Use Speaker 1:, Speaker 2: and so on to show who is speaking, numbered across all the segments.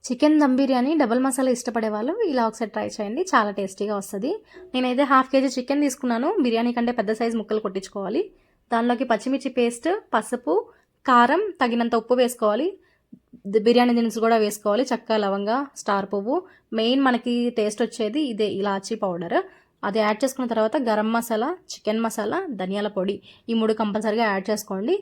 Speaker 1: Chicken dum biryani double masala ఇష్టపడే వాళ్ళు ఇలా ఒకసారి ట్రై చేయండి, చాలా టేస్టీగా వస్తుంది. నేనైతే హాఫ్ కేజీ చికెన్ తీసుకున్నాను. బిర్యానీ కంటే పెద్ద సైజు ముక్కలు కొట్టించుకోవాలి. దానిలోకి పచ్చిమిర్చి పేస్ట్, పసుపు, కారం, తగినంత ఉప్పు వేసుకోవాలి. బిర్యానీ దినుసులు కూడా వేసుకోవాలి, చెక్క, లవంగా, స్టార్ పువ్వు. మెయిన్ మనకి టేస్ట్ వచ్చేది ఇదే ఇలాచీ పౌడర్. అది యాడ్ చేసుకున్న తర్వాత గరం మసాలా, చికెన్ మసాలా, ధనియాల పొడి, ఈ 3 కంపల్సరీగా యాడ్ చేసుకోండి.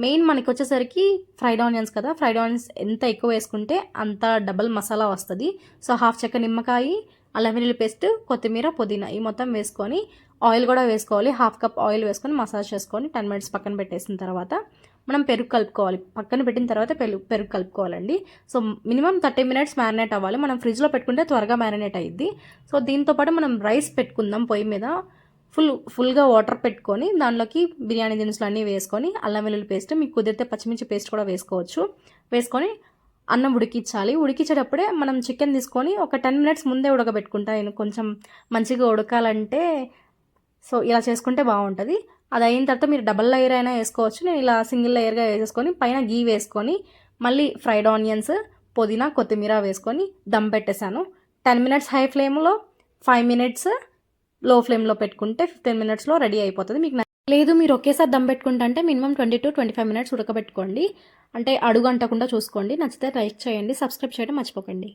Speaker 1: మెయిన్ మనకి వచ్చేసరికి ఫ్రైడ్ ఆనియన్స్ కదా, ఫ్రైడ్ ఆనియన్స్ ఎంత ఎక్కువ వేసుకుంటే అంత డబల్ మసాలా వస్తుంది. సో హాఫ్ చెక్క నిమ్మకాయ, అల్లం వెల్లుల్లి పేస్ట్, కొత్తిమీర, పుదీనా ఈ మొత్తం వేసుకొని ఆయిల్ కూడా వేసుకోవాలి. హాఫ్ కప్ ఆయిల్ వేసుకొని మసాజ్ చేసుకొని 10 మినిట్స్ పక్కన పెట్టేసిన తర్వాత మనం పెరుగు కలుపుకోవాలి. పక్కన పెట్టిన తర్వాత పెరుగు కలుపుకోవాలండి. సో మినిమం 30 మినిట్స్ మ్యారినేట్ అవ్వాలి. మనం ఫ్రిడ్జ్లో పెట్టుకుంటే త్వరగా మ్యారినేట్ అయ్యిద్ది. సో దీంతోపాటు మనం రైస్ పెట్టుకుందాం పొయ్యి మీద. ఫుల్గా వాటర్ పెట్టుకొని దానిలోకి బిర్యానీ దినుసులు అన్నీ వేసుకొని అల్లం వెల్లుల్లి పేస్ట్, మీకు కుదిరితే పచ్చిమిర్చి పేస్ట్ కూడా వేసుకోవచ్చు. వేసుకొని అన్నం ఉడికించాలి. ఉడికించేటప్పుడే మనం చికెన్ తీసుకొని ఒక 10 మినిట్స్ ముందే ఉడకబెట్టుకుంటా నేను, కొంచెం మంచిగా ఉడకాలంటే. సో ఇలా చేసుకుంటే బాగుంటుంది. అది అయిన తర్వాత మీరు డబల్ లేయర్ అయినా వేసుకోవచ్చు. నేను ఇలా సింగిల్ లేయర్గా వేసేసుకొని పైన గీ వేసుకొని మళ్ళీ ఫ్రైడ్ ఆనియన్స్, పుదీనా, కొత్తిమీర వేసుకొని దమ్ పెట్టేశాను. 10 మినిట్స్ హై ఫ్లేమ్లో, 5 మినిట్స్ లో ఫ్లేమ్లో పెట్టుకుంటే 15 మినిట్స్లో రెడీ అయిపోతుంది. మీకు లేదు మీరు ఒకేసారి దమ్ పెట్టుకుంటా అంటే మినిమం 20 to 25 మినిట్స్ ఉడకబెట్టుకోండి. అంటే అడుగు అంటకుండా చూసుకోండి. నచ్చితే లైక్ చేయండి, సబ్స్క్రైబ్ చేయడం మర్చిపోకండి.